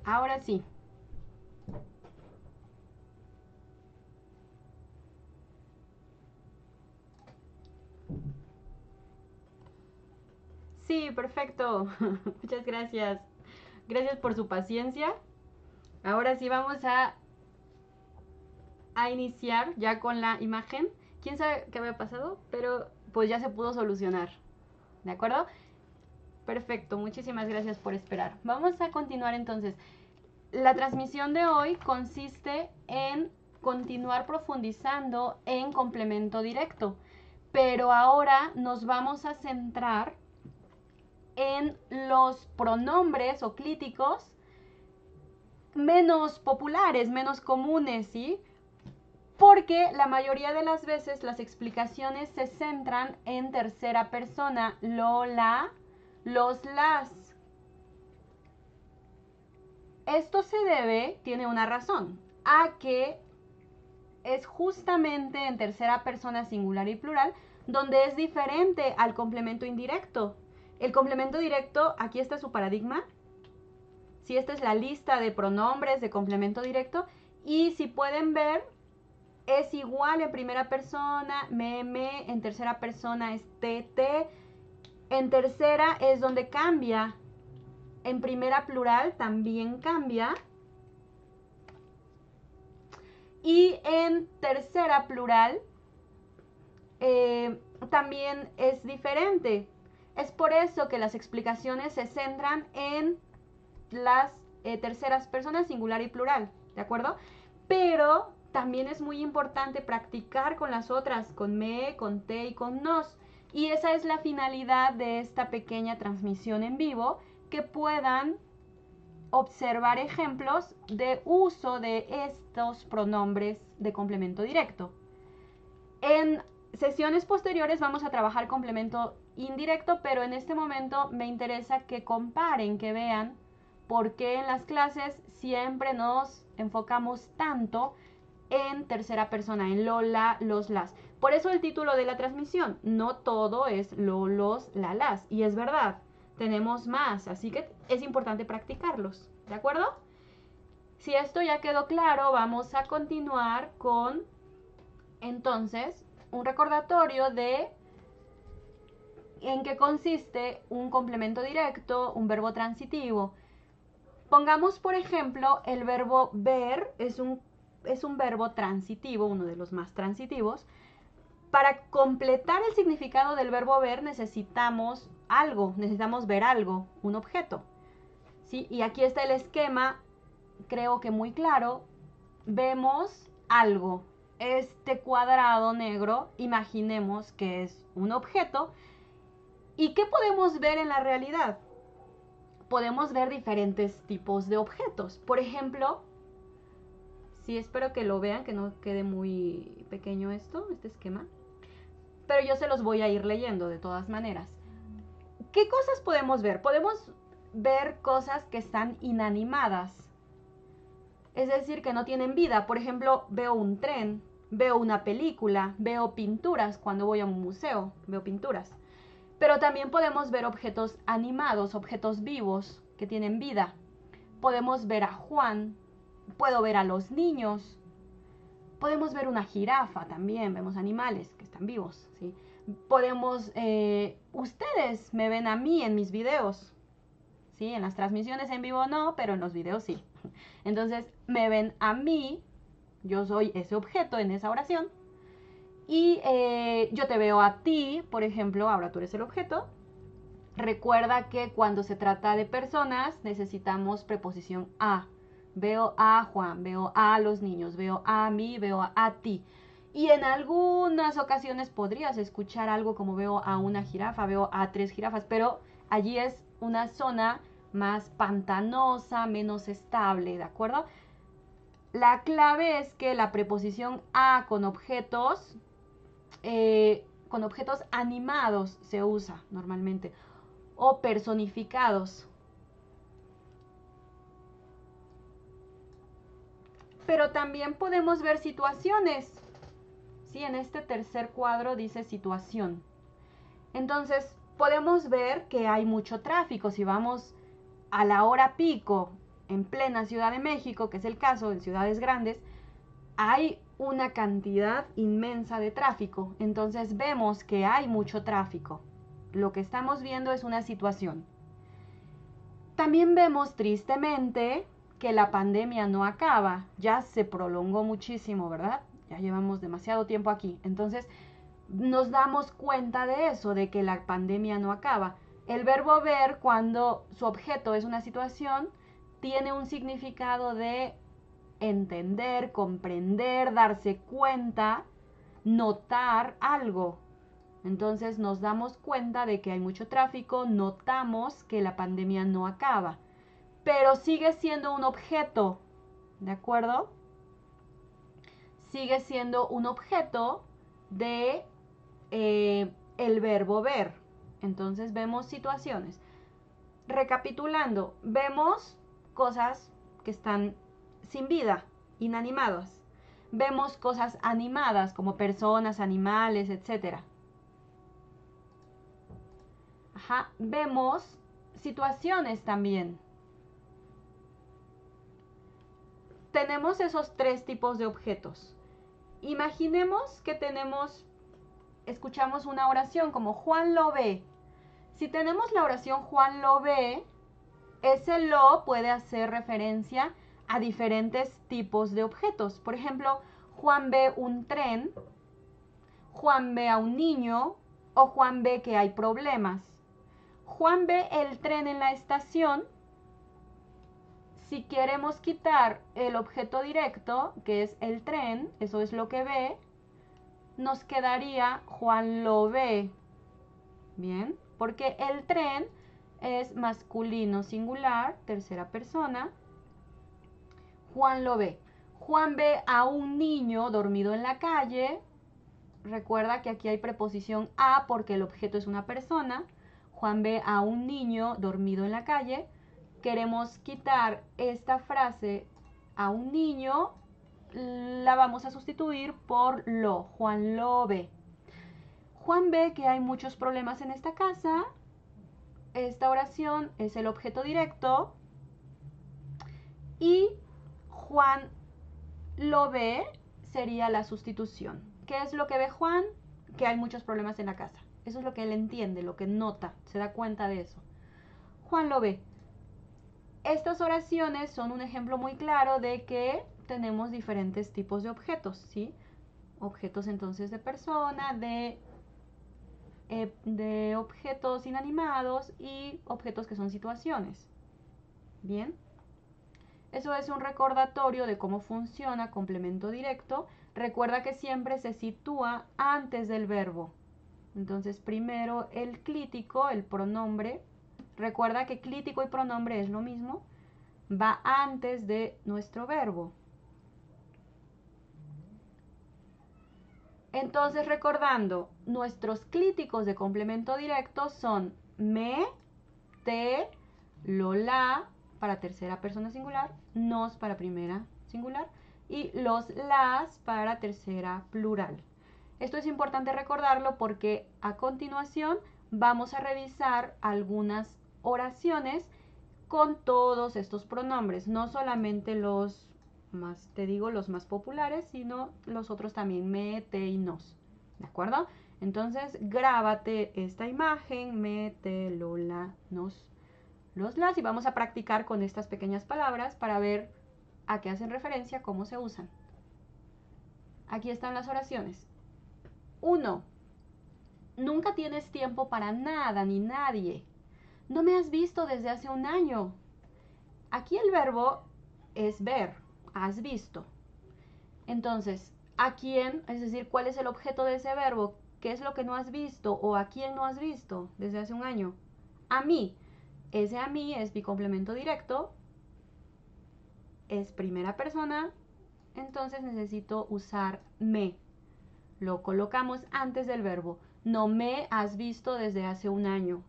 Ahora sí. Sí, perfecto. Muchas gracias. Gracias por su paciencia. Ahora sí vamos a iniciar ya con la imagen. ¿Quién sabe qué había pasado? Pero pues ya se pudo solucionar. ¿De acuerdo? Perfecto, muchísimas gracias por esperar. Vamos a continuar entonces. La transmisión de hoy consiste en continuar profundizando en complemento directo, pero ahora nos vamos a centrar en los pronombres o clíticos menos populares, menos comunes, ¿sí? Porque la mayoría de las veces las explicaciones se centran en tercera persona, lo, la, los, las. Esto se debe, tiene una razón, a que es justamente en tercera persona singular y plural donde es diferente al complemento indirecto. El complemento directo, aquí está su paradigma. Si esta es la lista de pronombres de complemento directo, y si pueden ver, es igual en primera persona, me, en tercera persona es te, en tercera es donde cambia, en primera plural también cambia, y en tercera plural también es diferente. Es por eso que las explicaciones se centran en las terceras personas, singular y plural, ¿de acuerdo? Pero también es muy importante practicar con las otras, con me, con te y con nos. Y esa es la finalidad de esta pequeña transmisión en vivo, que puedan observar ejemplos de uso de estos pronombres de complemento directo. En sesiones posteriores vamos a trabajar complemento indirecto, pero en este momento me interesa que comparen, que vean por qué en las clases siempre nos enfocamos tanto en tercera persona, en lo, la, los, las. Por eso el título de la transmisión, no todo es lo, los, la, las. Y es verdad, tenemos más, así que es importante practicarlos, ¿de acuerdo? Si esto ya quedó claro, vamos a continuar con, entonces, un recordatorio de en qué consiste un complemento directo, un verbo transitivo. Pongamos, por ejemplo, el verbo ver es un verbo transitivo, uno de los más transitivos. Para completar el significado del verbo ver necesitamos algo, necesitamos ver algo, un objeto. ¿Sí? Y aquí está el esquema, creo que muy claro. Vemos algo. Este cuadrado negro, imaginemos que es un objeto. ¿Y qué podemos ver en la realidad? Podemos ver diferentes tipos de objetos. Por ejemplo, sí, espero que lo vean, que no quede muy pequeño este esquema. Pero yo se los voy a ir leyendo de todas maneras. ¿Qué cosas podemos ver? Podemos ver cosas que están inanimadas. Es decir, que no tienen vida. Por ejemplo, veo un tren, veo una película, veo pinturas cuando voy a un museo, veo pinturas. Pero también podemos ver objetos animados, objetos vivos que tienen vida. Podemos ver a Juan, puedo ver a los niños, podemos ver una jirafa también, vemos animales que están vivos, ¿sí? Podemos, ustedes me ven a mí en mis videos, ¿sí? En las transmisiones en vivo no, pero en los videos sí. Entonces me ven a mí, yo soy ese objeto en esa oración, y yo te veo a ti, por ejemplo, ahora tú eres el objeto. Recuerda que cuando se trata de personas necesitamos preposición a. Veo a Juan, veo a los niños, veo a mí, veo a ti. Y en algunas ocasiones podrías escuchar algo como veo a una jirafa, veo a 3 jirafas, pero allí es una zona más pantanosa, menos estable, ¿de acuerdo? La clave es que la preposición a con objetos animados se usa normalmente, o personificados. Pero también podemos ver situaciones. Sí, en este tercer cuadro dice situación. Entonces, podemos ver que hay mucho tráfico. Si vamos a la hora pico en plena Ciudad de México, que es el caso en ciudades grandes, hay una cantidad inmensa de tráfico. Entonces vemos que hay mucho tráfico. Lo que estamos viendo es una situación. También vemos tristemente que la pandemia no acaba, ya se prolongó muchísimo, ¿verdad? Ya llevamos demasiado tiempo aquí. Entonces nos damos cuenta de eso, de que la pandemia no acaba. El verbo ver, cuando su objeto es una situación, tiene un significado de entender, comprender, darse cuenta, notar algo. Entonces nos damos cuenta de que hay mucho tráfico, notamos que la pandemia no acaba, pero sigue siendo un objeto, ¿de acuerdo? Sigue siendo un objeto de el verbo ver. Entonces vemos situaciones. Recapitulando, vemos cosas que están sin vida, inanimadas. Vemos cosas animadas como personas, animales, etc. Ajá. Vemos situaciones también. Tenemos esos tres tipos de objetos. Imaginemos que escuchamos una oración como Juan lo ve. Si tenemos la oración Juan lo ve, ese lo puede hacer referencia a diferentes tipos de objetos. Por ejemplo, Juan ve un tren, Juan ve a un niño o Juan ve que hay problemas. Juan ve el tren en la estación. Si queremos quitar el objeto directo, que es el tren, eso es lo que ve, nos quedaría Juan lo ve. Bien, porque el tren es masculino singular, tercera persona. Juan lo ve. Juan ve a un niño dormido en la calle. Recuerda que aquí hay preposición a porque el objeto es una persona. Juan ve a un niño dormido en la calle. Queremos quitar esta frase a un niño, la vamos a sustituir por lo. Juan lo ve. Juan ve que hay muchos problemas en esta casa. Esta oración es el objeto directo. Y Juan lo ve sería la sustitución. ¿Qué es lo que ve Juan? Que hay muchos problemas en la casa. Eso es lo que él entiende, lo que nota, se da cuenta de eso. Juan lo ve. Estas oraciones son un ejemplo muy claro de que tenemos diferentes tipos de objetos, ¿sí? Objetos entonces de persona, de objetos inanimados y objetos que son situaciones. Bien. Eso es un recordatorio de cómo funciona complemento directo. Recuerda que siempre se sitúa antes del verbo. Entonces, primero el clítico, el pronombre. Recuerda que clítico y pronombre es lo mismo. Va antes de nuestro verbo. Entonces, recordando, nuestros clíticos de complemento directo son me, te, lo, la, para tercera persona singular, nos para primera singular y los, las para tercera plural. Esto es importante recordarlo porque a continuación vamos a revisar algunas oraciones con todos estos pronombres, no solamente los más, te digo, los más populares, sino los otros también, me, te y nos. ¿De acuerdo? Entonces, grábate esta imagen, me, te, lo, la, nos, los, las, y vamos a practicar con estas pequeñas palabras para ver a qué hacen referencia, cómo se usan. Aquí están las oraciones. 1. Nunca tienes tiempo para nada ni nadie. No me has visto desde hace un año. Aquí el verbo es ver, has visto. Entonces, ¿a quién? Es decir, ¿cuál es el objeto de ese verbo? ¿Qué es lo que no has visto? ¿O a quién no has visto desde hace un año? A mí. Ese a mí es mi complemento directo. Es primera persona. Entonces necesito usar me. Lo colocamos antes del verbo. No me has visto desde hace un año.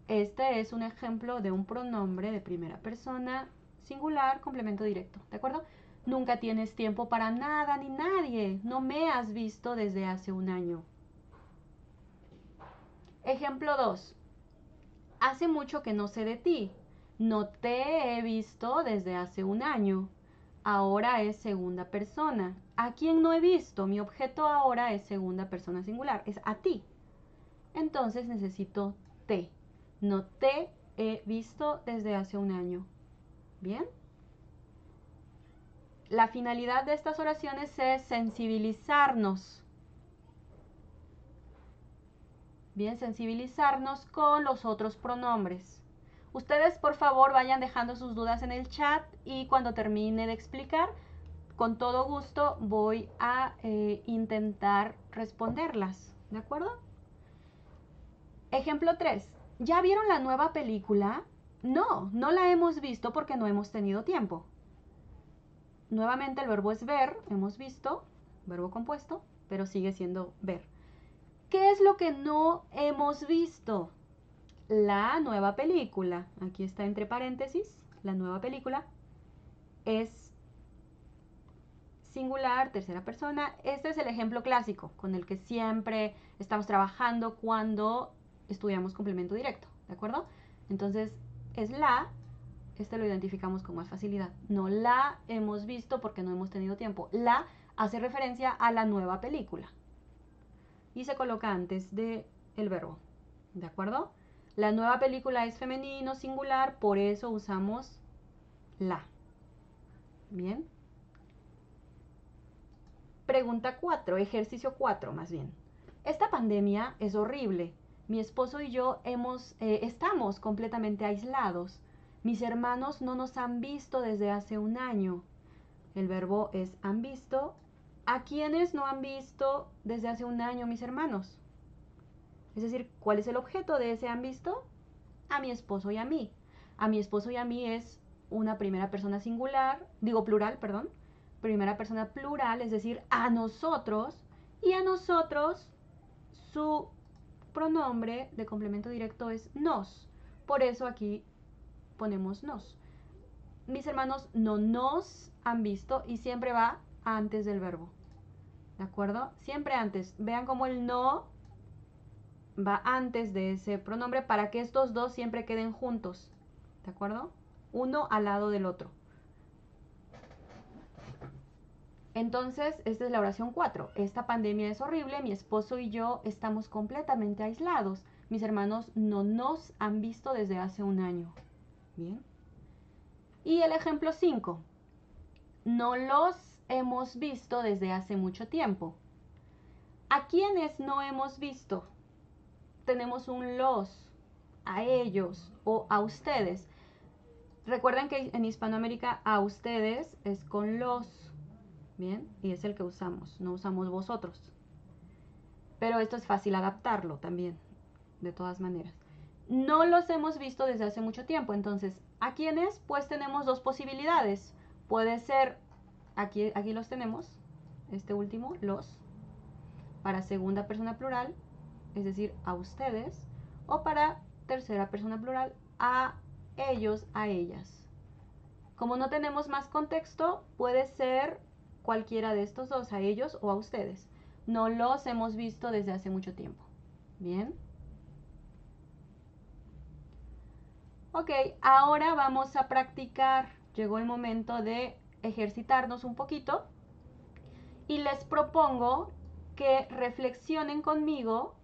Este es un ejemplo de un pronombre de primera persona singular, complemento directo, ¿de acuerdo? Nunca tienes tiempo para nada ni nadie. No me has visto desde hace un año. Ejemplo 2. Hace mucho que no sé de ti. No te he visto desde hace un año. Ahora es segunda persona. ¿A quién no he visto? Mi objeto ahora es segunda persona singular. Es a ti. Entonces necesito te. No te he visto desde hace un año. ¿Bien? La finalidad de estas oraciones es sensibilizarnos. Bien, sensibilizarnos con los otros pronombres. Ustedes, por favor, vayan dejando sus dudas en el chat y cuando termine de explicar, con todo gusto voy a intentar responderlas. ¿De acuerdo? Ejemplo 3. ¿Ya vieron la nueva película? No, no la hemos visto porque no hemos tenido tiempo. Nuevamente el verbo es ver, hemos visto, verbo compuesto, pero sigue siendo ver. ¿Qué es lo que no hemos visto? La nueva película. Aquí está entre paréntesis, la nueva película es singular, tercera persona. Este es el ejemplo clásico con el que siempre estamos trabajando cuando estudiamos complemento directo, ¿de acuerdo? Entonces es la, este lo identificamos con más facilidad. No la hemos visto porque no hemos tenido tiempo. La hace referencia a la nueva película y se coloca antes del verbo, ¿de acuerdo? La nueva película es femenino, singular, por eso usamos la. Bien. Pregunta 4, ejercicio 4 más bien. Esta pandemia es horrible. Mi esposo y yo estamos completamente aislados. Mis hermanos no nos han visto desde hace un año. El verbo es han visto. ¿A quiénes no han visto desde hace un año mis hermanos? Es decir, ¿cuál es el objeto de ese han visto? A mi esposo y a mí. A mi esposo y a mí es una primera persona singular, digo plural, perdón. Primera persona plural, es decir, a nosotros. Y a nosotros su pronombre de complemento directo es nos. Por eso aquí ponemos nos. Mis hermanos no nos han visto y siempre va antes del verbo. ¿De acuerdo? Siempre antes. Vean cómo el no va antes de ese pronombre para que estos dos siempre queden juntos. ¿De acuerdo? Uno al lado del otro. Entonces, esta es la oración 4. Esta pandemia es horrible, mi esposo y yo estamos completamente aislados. Mis hermanos no nos han visto desde hace un año. Bien. Y el ejemplo 5. No los hemos visto desde hace mucho tiempo. ¿A quiénes no hemos visto? Tenemos un los, a ellos o a ustedes. Recuerden que en Hispanoamérica a ustedes es con los. Bien, y es el que usamos, no usamos vosotros. Pero esto es fácil adaptarlo también, de todas maneras. No los hemos visto desde hace mucho tiempo, entonces, ¿a quiénes? Pues tenemos dos posibilidades. Puede ser, aquí los tenemos, este último, los, para segunda persona plural, es decir, a ustedes, o para tercera persona plural, a ellos, a ellas. Como no tenemos más contexto, puede ser cualquiera de estos dos, a ellos o a ustedes. No los hemos visto desde hace mucho tiempo. Bien. Ok, ahora vamos a practicar. Llegó el momento de ejercitarnos un poquito. Y les propongo que reflexionen conmigo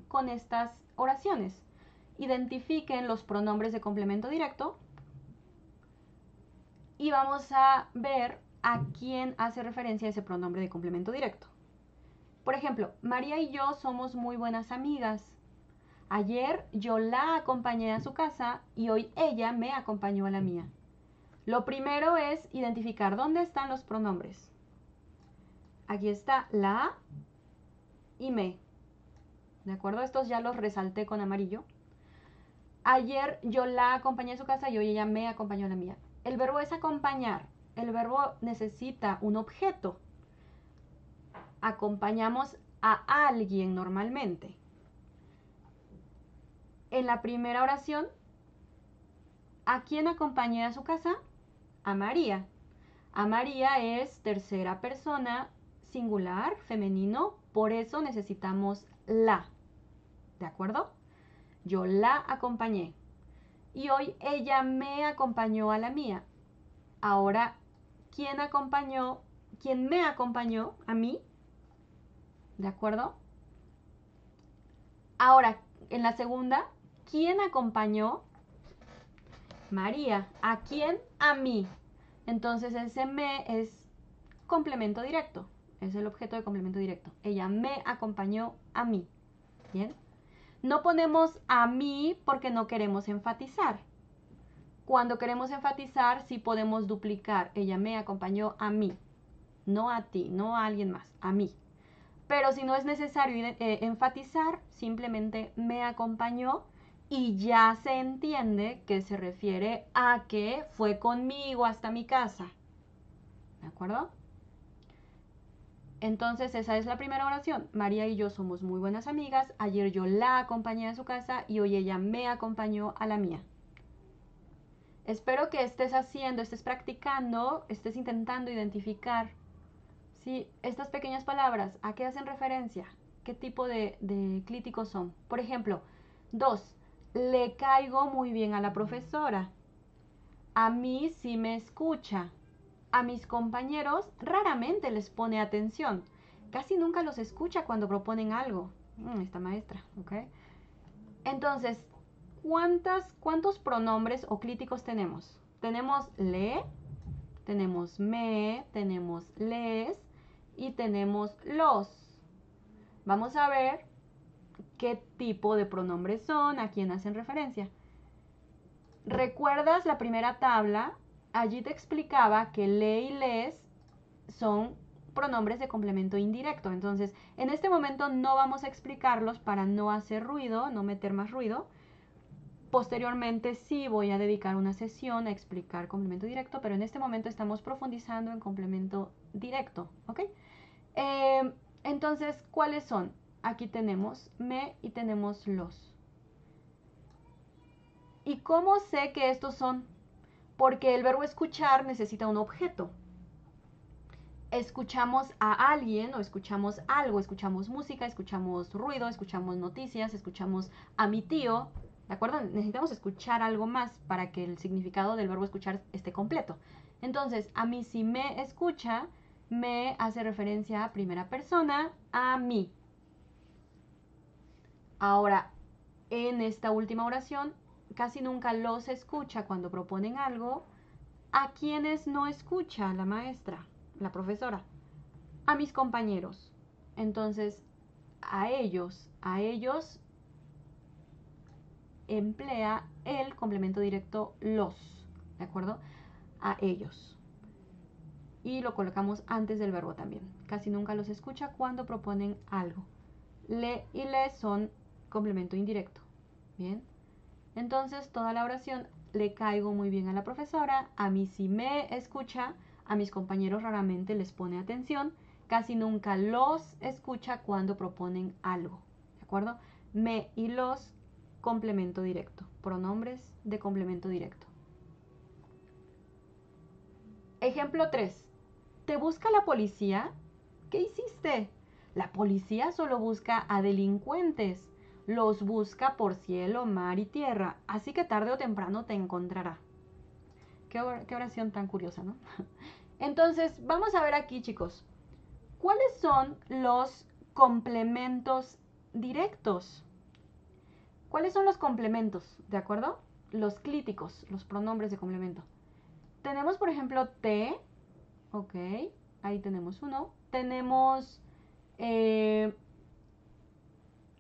con estas oraciones. Identifiquen los pronombres de complemento directo. Y vamos a ver a quién hace referencia ese pronombre de complemento directo. Por ejemplo, María y yo somos muy buenas amigas. Ayer yo la acompañé a su casa y hoy ella me acompañó a la mía. Lo primero es identificar dónde están los pronombres. Aquí está la y me. ¿De acuerdo? Estos ya los resalté con amarillo. Ayer yo la acompañé a su casa y hoy ella me acompañó a la mía. El verbo es acompañar. El verbo necesita un objeto. Acompañamos a alguien normalmente. En la primera oración, ¿a quién acompañé a su casa? A María. A María es tercera persona singular, femenino, por eso necesitamos la. ¿De acuerdo? Yo la acompañé. y hoy ella me acompañó a la mía. Ahora, ¿quién me acompañó a mí? ¿De acuerdo? Ahora, en la segunda, ¿quién acompañó? María. ¿A quién? A mí. Entonces ese me es complemento directo. Es el objeto de complemento directo. Ella me acompañó a mí. ¿Bien? No ponemos a mí porque no queremos enfatizar. Cuando queremos enfatizar, sí podemos duplicar. Ella me acompañó a mí. No a ti, no a alguien más, a mí. Pero si no es necesario enfatizar, simplemente me acompañó y ya se entiende que se refiere a que fue conmigo hasta mi casa. ¿De acuerdo? Entonces esa es la primera oración. María y yo somos muy buenas amigas. Ayer yo la acompañé a su casa y hoy ella me acompañó a la mía. Espero que estés practicando, estés intentando identificar, ¿sí?, estas pequeñas palabras, ¿a qué hacen referencia? ¿Qué tipo de clíticos son? Por ejemplo, 2. Le caigo muy bien a la profesora. A mí sí me escucha. A mis compañeros raramente les pone atención. Casi nunca los escucha cuando proponen algo. Esta maestra, ¿ok? Entonces, ¿cuántos pronombres o clíticos tenemos? Tenemos le, tenemos me, tenemos les y tenemos los. Vamos a ver qué tipo de pronombres son, a quién hacen referencia. ¿Recuerdas la primera tabla? Allí te explicaba que le y les son pronombres de complemento indirecto. Entonces, en este momento no vamos a explicarlos para no hacer ruido, no meter más ruido. Posteriormente sí voy a dedicar una sesión a explicar complemento directo, pero en este momento estamos profundizando en complemento directo, ¿ok? Entonces, ¿cuáles son? Aquí tenemos me y tenemos los. ¿Y cómo sé que estos son? Porque el verbo escuchar necesita un objeto. Escuchamos a alguien o escuchamos algo, escuchamos música, escuchamos ruido, escuchamos noticias, escuchamos a mi tío, ¿de acuerdo? Necesitamos escuchar algo más para que el significado del verbo escuchar esté completo. Entonces, a mí si me escucha, me hace referencia a primera persona, a mí. Ahora, en esta última oración, casi nunca los escucha cuando proponen algo. ¿A quienes no escucha la maestra, la profesora? A mis compañeros. Entonces, a ellos emplea el complemento directo los, ¿de acuerdo? A ellos. Y lo colocamos antes del verbo también. Casi nunca los escucha cuando proponen algo. Le y les son complemento indirecto. Bien. Entonces, toda la oración: le caigo muy bien a la profesora, a mí sí me escucha, a mis compañeros raramente les pone atención, casi nunca los escucha cuando proponen algo. ¿De acuerdo? Me y los, complemento directo. Pronombres de complemento directo. Ejemplo 3. ¿Te busca la policía? ¿Qué hiciste? La policía solo busca a delincuentes. Los busca por cielo, mar y tierra. Así que tarde o temprano te encontrará. Qué oración tan curiosa, ¿no? Entonces, vamos a ver aquí, chicos. ¿Cuáles son los complementos directos? ¿Cuáles son los complementos? ¿De acuerdo? Los clíticos, los pronombres de complemento. Tenemos, por ejemplo, te. Ok, ahí tenemos uno. Tenemos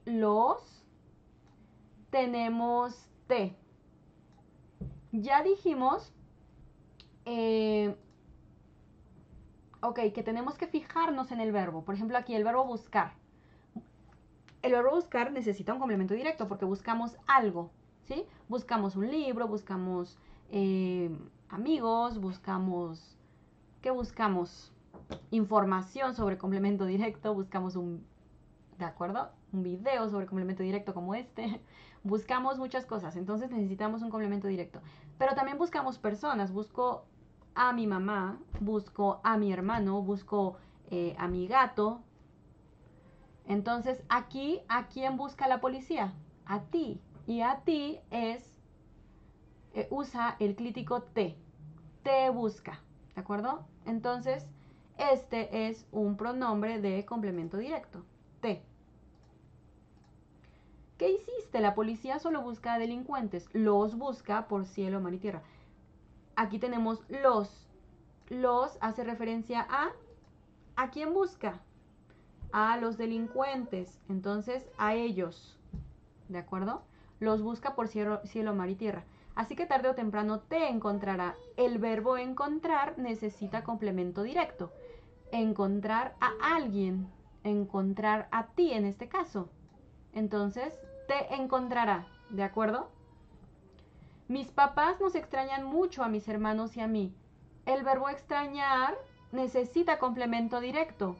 los. Tenemos te. Ya dijimos, ok, que tenemos que fijarnos en el verbo. Por ejemplo, aquí el verbo buscar. El verbo buscar necesita un complemento directo porque buscamos algo, ¿sí? Buscamos un libro, buscamos amigos, buscamos... ¿Qué buscamos? Información sobre complemento directo, buscamos ¿de acuerdo? Un video sobre complemento directo como este. Buscamos muchas cosas, entonces necesitamos un complemento directo. Pero también buscamos personas, busco a mi mamá, busco a mi hermano, busco a mi gato. Entonces aquí, ¿a quién busca la policía? A ti. Y a ti es usa el clítico te. Te busca, ¿de acuerdo? Entonces, este es un pronombre de complemento directo. Te. ¿Qué hiciste? La policía solo busca a delincuentes. Los busca por cielo, mar y tierra. Aquí tenemos los. Los hace referencia ¿a quién busca? A los delincuentes. Entonces, a ellos. ¿De acuerdo? Los busca por cielo, mar y tierra. Así que tarde o temprano te encontrará. El verbo encontrar necesita complemento directo. Encontrar a alguien. Encontrar a ti en este caso. Entonces, te encontrará. ¿De acuerdo? Mis papás nos extrañan mucho a mis hermanos y a mí. El verbo extrañar necesita complemento directo.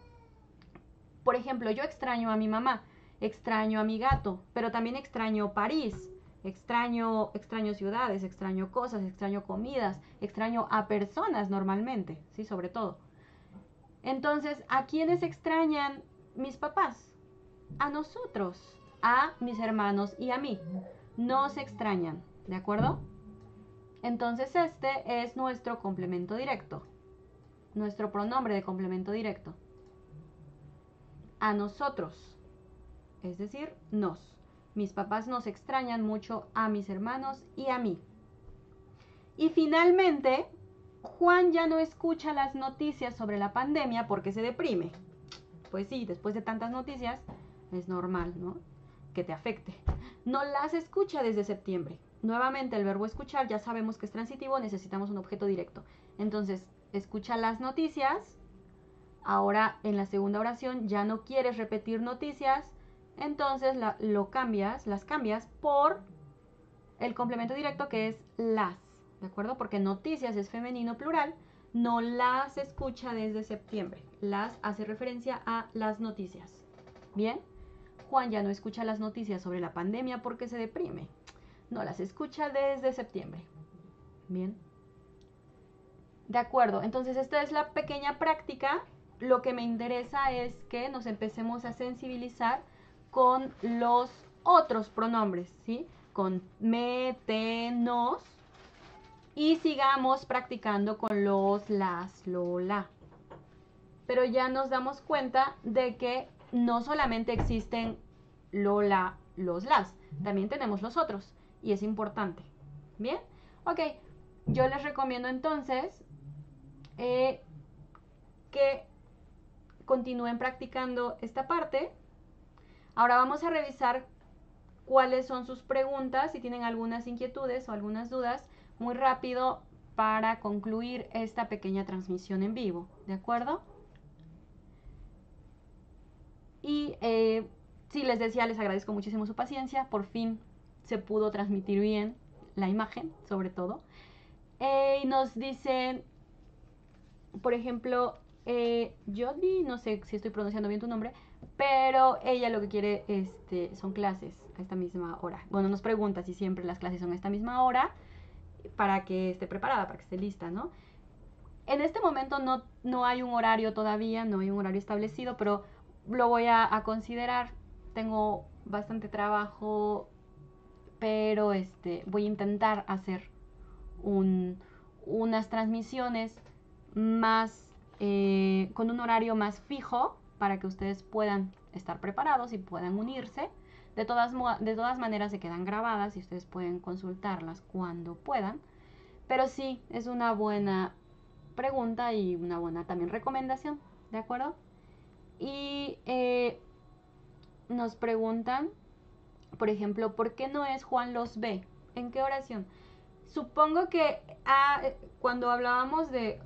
Por ejemplo, yo extraño a mi mamá, extraño a mi gato, pero también extraño París, extraño ciudades, extraño cosas, extraño comidas, extraño a personas normalmente, sí, sobre todo. Entonces, ¿a quiénes extrañan mis papás? A nosotros, a mis hermanos y a mí. Nos extrañan, ¿de acuerdo? Entonces este es nuestro complemento directo, nuestro pronombre de complemento directo. A nosotros, es decir, nos. Mis papás nos extrañan mucho a mis hermanos y a mí. Y finalmente, Juan ya no escucha las noticias sobre la pandemia porque se deprime. Pues sí, después de tantas noticias, es normal, ¿no? Que te afecte. No las escucha desde septiembre. Nuevamente, el verbo escuchar ya sabemos que es transitivo, necesitamos un objeto directo. Entonces, escucha las noticias. Ahora, en la segunda oración, ya no quieres repetir noticias. Entonces, las cambias por el complemento directo que es las. ¿De acuerdo? Porque noticias es femenino plural. No las escucha desde septiembre. Las hace referencia a las noticias. ¿Bien? Juan ya no escucha las noticias sobre la pandemia porque se deprime. No las escucha desde septiembre. Bien. De acuerdo. Entonces esta es la pequeña práctica. Lo que me interesa es que nos empecemos a sensibilizar con los otros pronombres, ¿sí? Con me, te, nos. Y sigamos practicando con los, las, lo, la. Pero ya nos damos cuenta de que no solamente existen lo, la, los, las. También tenemos los otros. Y es importante. ¿Bien? Ok. Yo les recomiendo entonces que continúen practicando esta parte. Ahora vamos a revisar cuáles son sus preguntas, si tienen algunas inquietudes o algunas dudas, muy rápido para concluir esta pequeña transmisión en vivo, ¿de acuerdo? Y sí, les decía, les agradezco muchísimo su paciencia, por fin se pudo transmitir bien la imagen, sobre todo. Y nos dicen, por ejemplo, Jody, no sé si estoy pronunciando bien tu nombre, pero ella lo que quiere son clases a esta misma hora. Bueno, nos pregunta si siempre las clases son a esta misma hora para que esté preparada, para que esté lista, ¿no? En este momento no hay un horario todavía, no hay un horario establecido, pero lo voy a considerar. Tengo bastante trabajo, pero voy a intentar hacer unas transmisiones más con un horario más fijo para que ustedes puedan estar preparados y puedan unirse. De todas maneras se quedan grabadas y ustedes pueden consultarlas cuando puedan. Pero sí, es una buena pregunta y una buena también recomendación, ¿de acuerdo? Y nos preguntan, por ejemplo, ¿por qué no es Juan los ve? ¿En qué oración? Supongo que cuando hablábamos de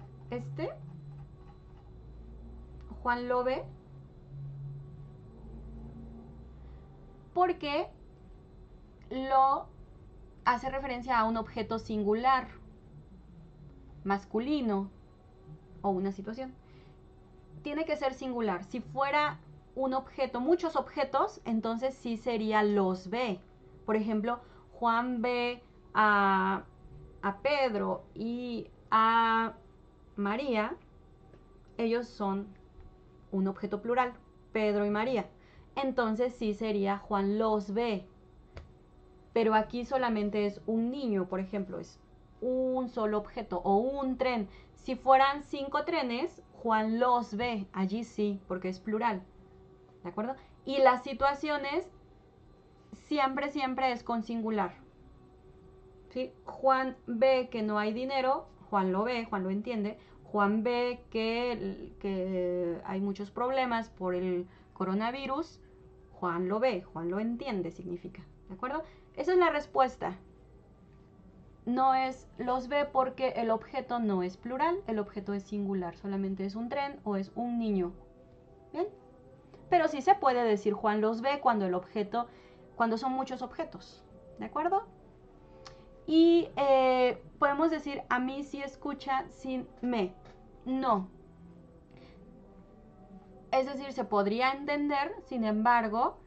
Juan lo ve, porque lo hace referencia a un objeto singular, masculino o una situación. Tiene que ser singular. Si fuera un objeto, muchos objetos, entonces sí sería los ve. Por ejemplo, Juan ve a Pedro y a María. Ellos son un objeto plural, Pedro y María. Entonces sí sería Juan los ve. pero aquí solamente es un niño, por ejemplo, es un solo objeto o un tren. Si fueran 5 trenes, Juan los ve, allí sí, porque es plural, ¿de acuerdo? Y las situaciones siempre, siempre es con singular. ¿Sí? Juan ve que no hay dinero, Juan lo ve, Juan lo entiende. Juan ve que hay muchos problemas por el coronavirus, Juan lo ve, Juan lo entiende, significa, ¿de acuerdo? Esa es la respuesta. No es los ve porque el objeto no es plural, el objeto es singular, solamente es un tren o es un niño. ¿Bien? Pero sí se puede decir Juan los ve cuando el objeto, cuando son muchos objetos, ¿de acuerdo? Y podemos decir a mí sí escucha sin me. No. Es decir, se podría entender, sin embargo,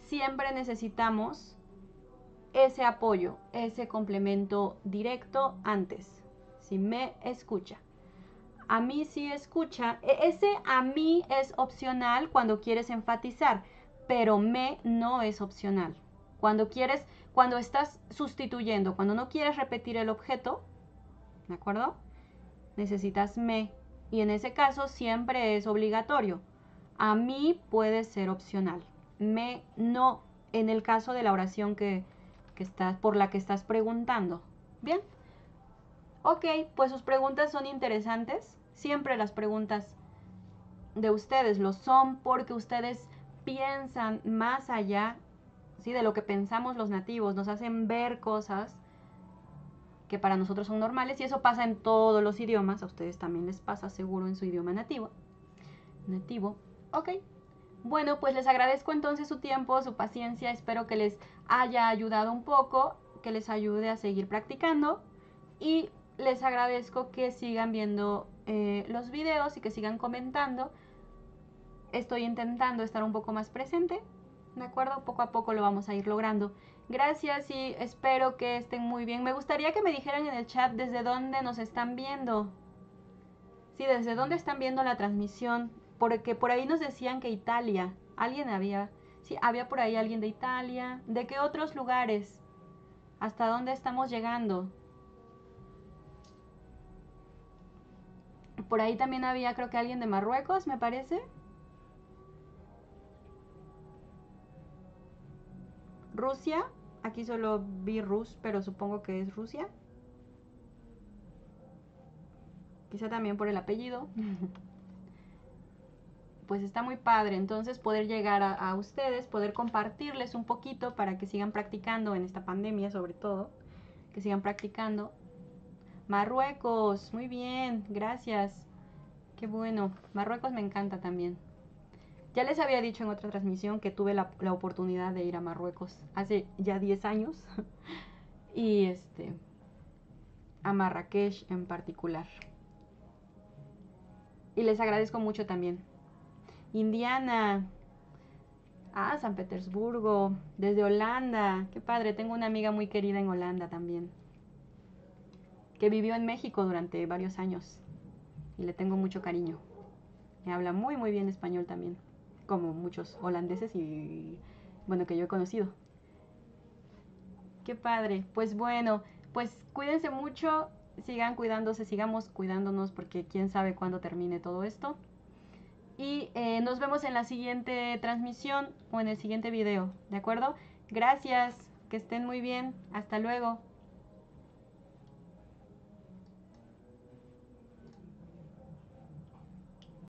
siempre necesitamos ese apoyo, ese complemento directo antes. Si me escucha. A mí sí escucha. Ese a mí es opcional cuando quieres enfatizar, pero me no es opcional. Cuando estás sustituyendo, cuando no quieres repetir el objeto, ¿de acuerdo? Necesitas me. Y en ese caso siempre es obligatorio. A mí puede ser opcional. Me no en el caso de la oración por la que estás preguntando. ¿Bien? Ok, pues sus preguntas son interesantes. Siempre las preguntas de ustedes lo son porque ustedes piensan más allá, ¿sí?, de lo que pensamos los nativos. Nos hacen ver cosas que para nosotros son normales y eso pasa en todos los idiomas. A ustedes también les pasa seguro en su idioma nativo. Ok. Bueno, pues les agradezco entonces su tiempo, su paciencia. Espero que les haya ayudado un poco, que les ayude a seguir practicando y les agradezco que sigan viendo los videos y que sigan comentando. Estoy intentando estar un poco más presente, ¿de acuerdo? Poco a poco lo vamos a ir logrando. Gracias y espero que estén muy bien. Me gustaría que me dijeran en el chat desde dónde nos están viendo. Sí, desde dónde están viendo la transmisión. Porque por ahí nos decían que Italia. Alguien había. Sí, había por ahí alguien de Italia. ¿De qué otros lugares? ¿Hasta dónde estamos llegando? Por ahí también había, creo que alguien de Marruecos, me parece. Rusia. Aquí solo vi Rus, pero supongo que es Rusia. Quizá también por el apellido. Pues está muy padre, entonces poder llegar a ustedes, poder compartirles un poquito para que sigan practicando en esta pandemia sobre todo, que sigan practicando. Marruecos, muy bien, gracias, qué bueno, Marruecos me encanta también. Ya les había dicho en otra transmisión que tuve la oportunidad de ir a Marruecos hace ya 10 años y a Marrakech en particular. Y les agradezco mucho también. Indiana, San Petersburgo, desde Holanda, qué padre, tengo una amiga muy querida en Holanda también, que vivió en México durante varios años y le tengo mucho cariño. Me habla muy muy bien español también, como muchos holandeses y bueno, que yo he conocido. Qué padre, pues bueno, pues cuídense mucho, sigan cuidándose, sigamos cuidándonos porque quién sabe cuándo termine todo esto. Y nos vemos en la siguiente transmisión o en el siguiente video, ¿de acuerdo? Gracias, que estén muy bien, hasta luego.